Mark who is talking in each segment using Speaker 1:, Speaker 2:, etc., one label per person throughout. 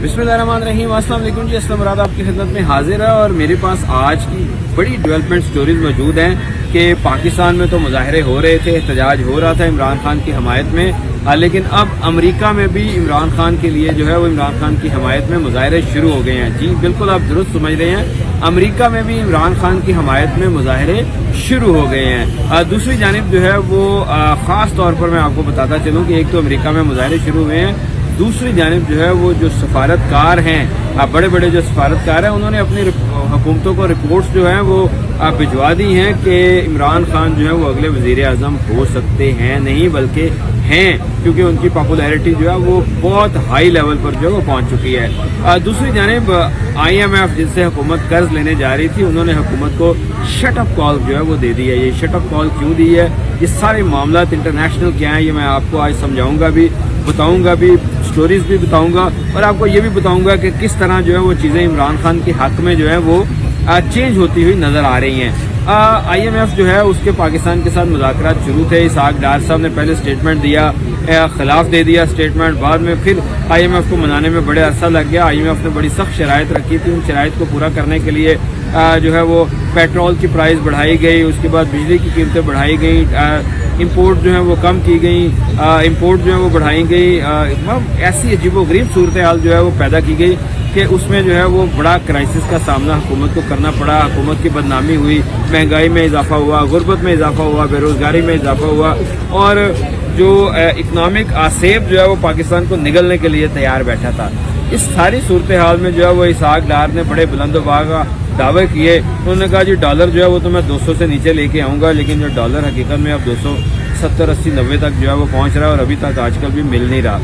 Speaker 1: बिस्मिल्लाहिर्रहमानिर्रहीम। अस्सलाम वालेकुम जी, अस्सलाम मुराद आपकी खिदमत में हाजिर है और मेरे पास आज की बड़ी डेवलपमेंट स्टोरीज मौजूद हैं कि पाकिस्तान में तो मुजाहरे हो रहे थे, एहतजाज हो रहा था इमरान खान की हमायत में, लेकिन अब अमेरिका में भी इमरान खान के लिए जो है वो इमरान खान की हमायत में मुजाहरे शुरू हो गए हैं। जी बिल्कुल, आप दुरुस्त समझ रहे हैं, अमेरिका में भी इमरान खान की हमायत में मुजाहरे शुरू हो गए हैं। दूसरी जानिब जो है वो ख़ास तौर पर मैं आपको बताता चलूँ कि एक तो अमेरिका में मुजाहरे शुरू हुए हैं, दूसरी जानिब जो है वो जो सफारतकार हैं, बड़े बड़े जो सफारतकार हैं, उन्होंने अपनी हुकूमतों को रिपोर्ट्स जो हैं वो भिजवा दी हैं कि इमरान खान जो है वो अगले वज़ीर आज़म हो सकते हैं, नहीं बल्कि हैं, क्योंकि उनकी पॉपुलैरिटी जो है वो बहुत हाई लेवल पर जो है वो पहुंच चुकी है। दूसरी जानिब IMF जिनसे हुकूमत कर्ज लेने जा रही थी, उन्होंने हुकूमत को शट अप कॉल जो है वो दे दी है। ये शट अप कॉल क्यों दी है, ये सारे मामला इंटरनेशनल क्या है, ये मैं आपको आज समझाऊंगा भी, बताऊंगा भी, स्टोरीज भी बताऊंगा और आपको ये भी बताऊंगा कि किस तरह जो है वो चीज़ें इमरान खान के हक में जो है वो चेंज होती हुई नजर आ रही हैं। IMF जो है उसके पाकिस्तान के साथ मुज़ाकरात शुरू थे। इसहाक डार साहब ने पहले स्टेटमेंट दिया, खिलाफ दे दिया स्टेटमेंट, बाद में फिर IMF को मनाने में बड़े अरसा लग गया। IMF ने बड़ी सख्त शराइत रखी थी, उन शराइत को पूरा करने के लिए जो है वो पेट्रोल की प्राइस बढ़ाई गई, उसके बाद बिजली की कीमतें बढ़ाई गई, इंपोर्ट जो है वो कम की गई, इंपोर्ट जो है वो बढ़ाई गई, ऐसी अजीबोगरीब सूरत हाल जो है वो पैदा की गई कि उसमें जो है वो बड़ा क्राइसिस का सामना हुकूमत को करना पड़ा। हुकूमत की बदनामी हुई, महंगाई में इजाफा हुआ, गुर्बत में इजाफा हुआ, बेरोजगारी में इजाफा हुआ और जो इकनॉमिक आसेब जो है वो पाकिस्तान को निगलने के लिए तैयार बैठा था। इस सारी सूरत हाल में जो है वो इसहाक डार ने बड़े बुलंदोबागा दावे किए। उन्होंने कहा जी डॉलर जो है वो तो मैं 200 से नीचे लेके आऊंगा, लेकिन जो डॉलर हकीकत में अब 270, 80, 90 तक जो है वो पहुंच रहा है और अभी तक आजकल भी मिल नहीं रहा।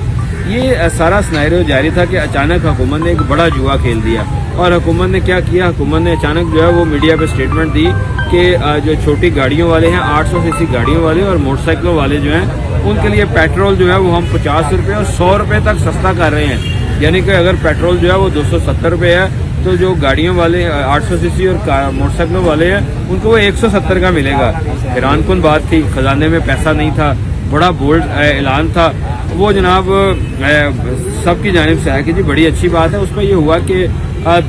Speaker 1: ये सारा सिनेरियो जारी था कि अचानक हुकूमत ने एक बड़ा जुआ खेल दिया और हुकूमत ने क्या किया, हुकूमत ने अचानक जो है वो मीडिया पे स्टेटमेंट दी कि जो छोटी गाड़ियों वाले हैं, 800 सीसी गाड़ियों वाले और मोटरसाइकिलों वाले जो हैं, उनके लिए पेट्रोल जो है वो हम 50 रुपये और 100 रुपये तक सस्ता कर रहे हैं। यानी कि अगर पेट्रोल जो है वो 270 रुपये है तो जो गाड़ियों वाले 800 सीसी और मोटरसाइकिलों वाले हैं उनको वो 170 का मिलेगा। हैरानकुन बात थी, खजाने में पैसा नहीं था, बड़ा बोल्ड ऐलान था वो जनाब सबकी जानिब से है कि जी बड़ी अच्छी बात है। उसमें ये हुआ कि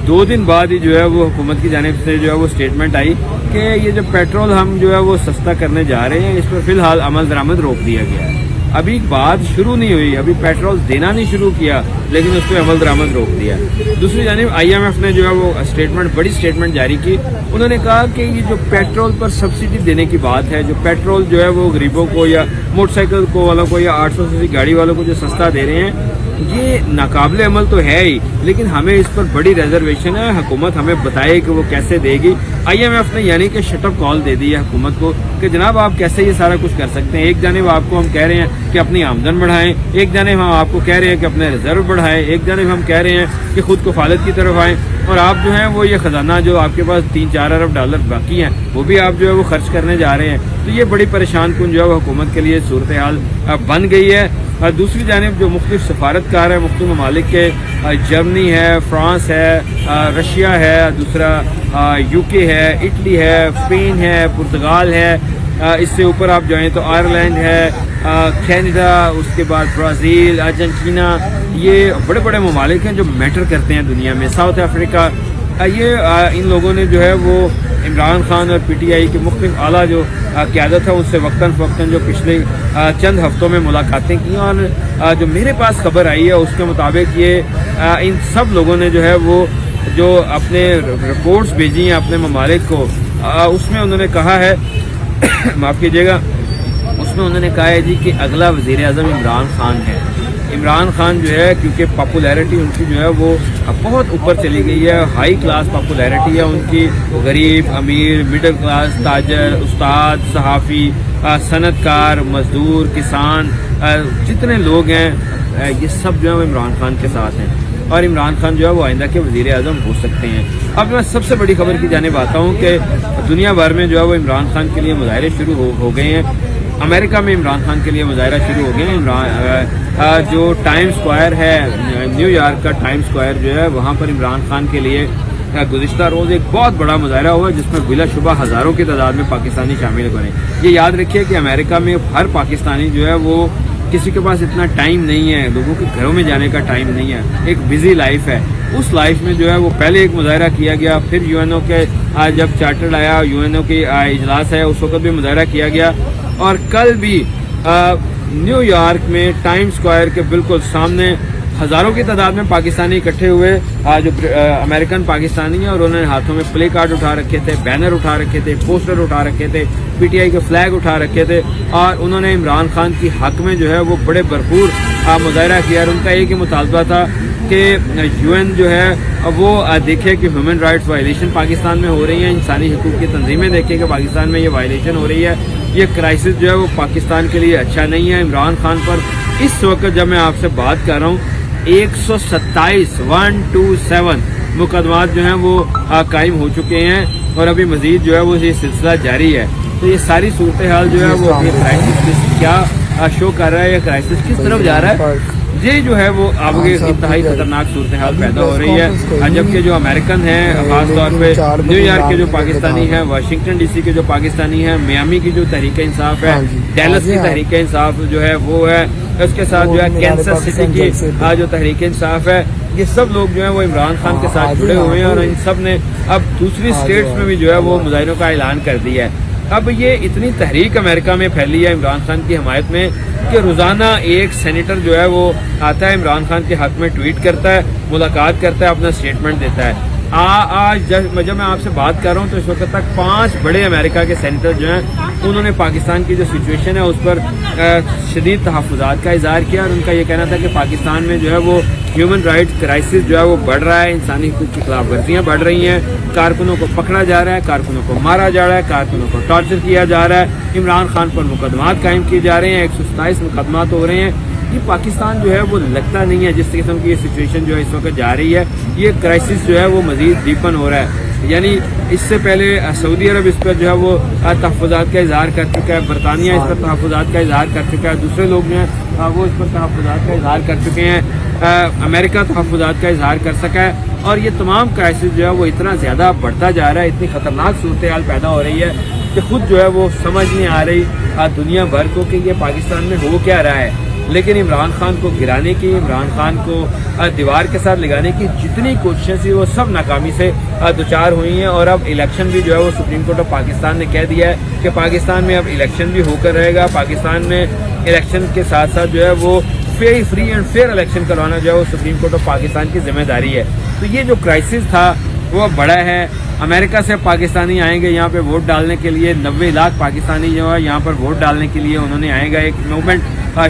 Speaker 1: 2 दिन बाद ही जो है वो हुकूमत की जानिब से जो है वो स्टेटमेंट आई कि ये जो पेट्रोल हम जो है वो सस्ता करने जा रहे हैं, इस पर फिलहाल अमल दरामद रोक दिया गया है। अभी बात शुरू नहीं हुई, अभी पेट्रोल देना नहीं शुरू किया, लेकिन उस पर अमल दरामद रोक दिया। दूसरी जानिब IMF ने जो है वो स्टेटमेंट, बड़ी स्टेटमेंट जारी की। उन्होंने कहा कि ये जो पेट्रोल पर सब्सिडी देने की बात है, जो पेट्रोल जो है वो गरीबों को या मोटरसाइकिल को वालों को या 800 सीसी गाड़ी वालों को जो सस्ता दे रहे हैं, ये नाकाबिले अमल तो है ही, लेकिन हमें इस पर बड़ी रिजर्वेशन है। हुकूमत हमें बताए कि वो कैसे देगी। IMF ने यानी कि शटअप कॉल दे दी है हुकूमत को कि जनाब आप कैसे ये सारा कुछ कर सकते हैं। एक जानिब आपको हम कह रहे हैं कि अपनी आमदन बढ़ाएं, एक जानिब हम आपको कह रहे हैं कि अपने रिजर्व बढ़ाएं, एक जानिब हम कह रहे हैं कि खुद कफालत की तरफ आएं, और आप जो है वो ये खजाना जो आपके पास 3-4 अरब डॉलर बाकी हैं वो भी आप जो है वो खर्च करने जा रहे हैं। तो ये बड़ी परेशान कुन जो है वो हुकूमत के लिए सूरत हाल बन गई है। दूसरी जानिब जो मुख्तलिफ सफारतकार है मुख्तलिफ ममालिक के, जर्मनी है, फ्रांस है, रशिया है, दूसरा UK है, इटली है, स्पेन है, पुर्तगाल है, इससे ऊपर आप जाएँ तो आयरलैंड है, कनाडा, उसके बाद ब्राज़ील, अर्जेंटीना, ये बड़े बड़े ममालिक हैं जो मैटर करते हैं दुनिया में। साउथ अफ्रीका, ये इन लोगों ने जो है वो इमरान खान और PTI की मुख्तलिफ आला जो क़यादत है उससे वक्तन फ़वक्तन जो पिछले चंद हफ्तों में मुलाकातें की, और जो मेरे पास खबर आई है उसके मुताबिक ये इन सब लोगों ने जो है वो जो अपने रिपोर्ट्स भेजी हैं अपने ममालिक को, उसमें उन्होंने कहा है माफ़ कीजिएगा, उसमें उन्होंने कहा है जी कि अगला वज़ीर आज़म इमरान खान है। इमरान खान जो है क्योंकि पॉपुलैरिटी उनकी जो है वो बहुत ऊपर चली गई है, हाई क्लास पॉपुलैरिटी है उनकी, गरीब, अमीर, मिडिल क्लास, ताजर, उस्ताद, सहाफ़ी, सनतकार, मजदूर, किसान, जितने लोग हैं ये सब जो है वो इमरान खान के साथ हैं और इमरान खान जो है वो आइंदा के वज़ीर आज़म हो सकते हैं। अब मैं सबसे बड़ी खबर की जानिब आता हूँ कि दुनिया भर में जो है वो इमरान खान के लिए मुजाहरे शुरू हो गए हैं। अमेरिका में इमरान खान के लिए मुजाहरा शुरू हो गए हैं। जो टाइम स्क्वायर है, न्यूयॉर्क का टाइम स्क्वायर जो है, वहाँ पर इमरान खान के लिए गुज़िश्ता रोज़ एक बहुत बड़ा मुजाहरा हुआ जिसमें बिलाशुबा हज़ारों की तादाद में पाकिस्तानी शामिल बने। ये याद रखिए कि अमेरिका में हर पाकिस्तानी जो है वो किसी के पास इतना टाइम नहीं है, लोगों के घरों में जाने का टाइम नहीं है, एक बिजी लाइफ है। उस लाइफ में जो है वो पहले एक मुजाहरा किया गया, फिर यूएनओ के जब चार्टर्ड आया, यूएनओ की इजलास है, उस वक्त भी मुजाहरा किया गया। और कल भी न्यूयॉर्क में टाइम स्क्वायर के बिल्कुल सामने हजारों की तादाद में पाकिस्तानी इकट्ठे हुए, जो अमेरिकन पाकिस्तानी हैं, और उन्होंने हाथों में प्ले कार्ड उठा रखे थे, बैनर उठा रखे थे, पोस्टर उठा रखे थे, पीटीआई के फ्लैग उठा रखे थे, और उन्होंने इमरान खान की हक में जो है वो बड़े भरपूर मुजाहरा किया। और उनका एक ही मुतालबा था कि यूएन जो है वो देखे कि ह्यूमन राइट्स वायलेशन पाकिस्तान में हो रही है, इंसानी हकूक़ की तंजीमें देखें कि पाकिस्तान में ये वायलेशन हो रही है, ये क्राइसिस जो है वो पाकिस्तान के लिए अच्छा नहीं है। इमरान खान पर इस वक्त जब मैं आपसे बात कर रहा हूँ 127 मुकदमात जो हैं वो कायम हो चुके हैं, और अभी मजीद जो है वो ये सिलसिला जारी है। तो ये सारी सूरत हाल जो है वो अभी क्राइसिस क्या शो कर रहा है, या क्राइसिस किस तरफ जा रहा है, ये जो है वो आगे इंतहाई खतरनाक सूरत हाल पैदा हो रही है। जबकि जो अमेरिकन हैं, खासतौर पे न्यूयॉर्क के जो पाकिस्तानी हैं, वाशिंगटन डीसी के जो पाकिस्तानी हैं, मियामी की जो तहरीक इंसाफ है, डैलस की तहरीक इंसाफ जो है वो है, उसके साथ जो है कैंसस सिटी की जो तहरीक इंसाफ है, ये सब लोग जो है वो इमरान खान के साथ जुड़े हुए हैं, और इन सब ने अब दूसरी स्टेट्स में भी जो है वो मुजाहिरों का ऐलान कर दिया है। अब ये इतनी तहरीक अमेरिका में फैली है इमरान खान की हमायत में कि रोजाना एक सेनेटर जो है वो आता है, इमरान खान के हक में ट्वीट करता है, मुलाकात करता है, अपना स्टेटमेंट देता है। आज जब मैं आपसे बात कर रहा हूँ तो इस वक्त तक 5 बड़े अमेरिका के सेनेटर जो हैं उन्होंने पाकिस्तान की जो सिचुएशन है उस पर शदीद तहफ़्फ़ुज़ात का इज़हार किया, और उनका ये कहना था कि पाकिस्तान में जो है वो ह्यूमन राइट्स क्राइसिस जो है वो बढ़ रहा है, इंसानी हकूक़ की खिलाफ वर्जियाँ बढ़ रही हैं, कारकुनों को पकड़ा जा रहा है, कारकुनों को मारा जा रहा है, कारकुनों को टॉर्चर किया जा रहा है, इमरान खान पर मुकदमात कायम किए जा रहे हैं, 127 मुकदमात हो रहे हैं। ये पाकिस्तान जो है वो लगता नहीं है जिस किस्म की ये सिचुएशन जो है इस वक्त जा रही है, ये क्राइसिस जो है वो मजीद डीपन हो रहा है। यानी इससे पहले सऊदी अरब इस पर जो है वो तहफ़्फ़ुज़ात का इज़हार कर चुका है, बरतानिया इस पर तहफ़्फ़ुज़ात का इज़हार कर चुका है, दूसरे लोग जो हैं वो इस पर तहफ़्फ़ुज़ात का इज़हार कर चुके हैं, अमेरिका तहफ़्फ़ुज़ात का इज़हार कर सका है। और ये तमाम क्राइसिस जो है वो इतना ज़्यादा बढ़ता जा रहा है, इतनी ख़तरनाक सूरत हाल पैदा हो रही है कि खुद जो है वो समझ नहीं आ रही दुनिया भर को कि ये पाकिस्तान में हो क्या रहा है। लेकिन इमरान खान को गिराने की, इमरान खान को दीवार के साथ लगाने की जितनी कोशिशें थी वो सब नाकामी से दुचार हुई हैं। और अब इलेक्शन भी जो है वो सुप्रीम कोर्ट ऑफ पाकिस्तान ने कह दिया है कि पाकिस्तान में अब इलेक्शन भी होकर रहेगा। पाकिस्तान में इलेक्शन के साथ साथ जो है वो फ्री एंड फेयर इलेक्शन करवाना जो है वो सुप्रीम कोर्ट ऑफ पाकिस्तान की जिम्मेदारी है। तो ये जो क्राइसिस था वो बड़ा है। अमेरिका से पाकिस्तानी आएंगे यहाँ पे वोट डालने के लिए, 90 लाख पाकिस्तानी जो है यहाँ पर वोट डालने के लिए उन्होंने आएगा। एक मूवमेंट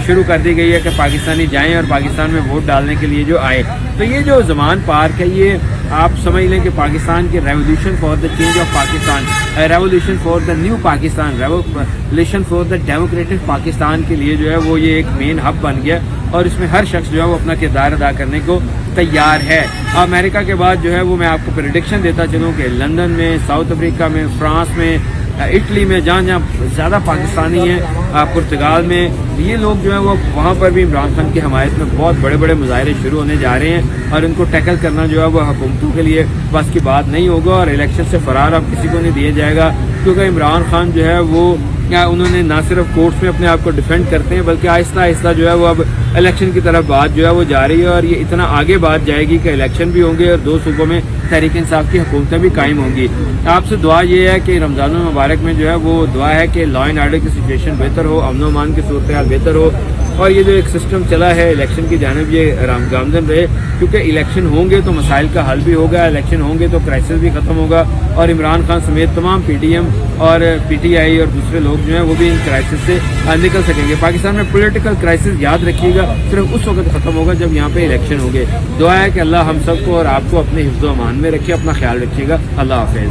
Speaker 1: शुरू कर दी गई है कि पाकिस्तानी जाएं और पाकिस्तान में वोट डालने के लिए जो आए। तो ये जो ज़मान पार्क है ये आप समझ लें कि पाकिस्तान की revolution for the change of Pakistan, revolution for the new Pakistan, revolution for the democratic Pakistan के लिए जो है वो ये एक मेन हब बन गया, और इसमें हर शख्स जो है वो अपना किरदार अदा करने को तैयार है। अमेरिका के बाद जो है वो मैं आपको प्रेडिक्शन देता चलूँ कि लंदन में, साउथ अफ्रीका में, फ्रांस में, इटली में, जहाँ जहाँ ज़्यादा पाकिस्तानी हैं, पुर्तगाल में, ये लोग जो है वो वहाँ पर भी इमरान खान की हमायत में बहुत बड़े बड़े मुजाहरे शुरू होने जा रहे हैं। और उनको टैकल करना जो है वो हुकूमतों के लिए बस की बात नहीं होगा, और इलेक्शन से फरार अब किसी को नहीं दिया जाएगा। क्योंकि इमरान खान जो है वो उन्होंने ना सिर्फ कोर्ट्स में अपने आप को डिफेंड करते हैं, बल्कि आहिस्ता आहिस्ता जो है वो अब इलेक्शन की तरफ बात जो है वो जा रही है। और ये इतना आगे बात जाएगी कि इलेक्शन भी होंगे और 2 सूबों में तहरीक इंसाफ की हुकूमतें भी कायम होंगी। आपसे दुआ ये है कि रमज़ान मुबारक में जो है वो दुआ है कि लॉ एंड ऑर्डर की सिचुएशन बेहतर हो, अमन व अमान की सूरत हाल बेहतर हो, और ये जो एक सिस्टम चला है इलेक्शन की जानिब ये गामजन रहे। क्योंकि इलेक्शन होंगे तो मसाइल का हल भी होगा, इलेक्शन होंगे तो क्राइसिस भी खत्म होगा, और इमरान खान समेत तमाम PTM और PTI और दूसरे लोग जो हैं वो भी इन क्राइसिस से निकल सकेंगे। पाकिस्तान में पॉलिटिकल क्राइसिस याद रखिएगा सिर्फ उस वक्त खत्म होगा जब यहाँ पे इलेक्शन होंगे। दुआ है कि अल्लाह हम सबको और आपको अपने हिफ्ज़-ओ-अमान में रखिए। अपना ख्याल रखिएगा। अल्लाह हाफ़िज़।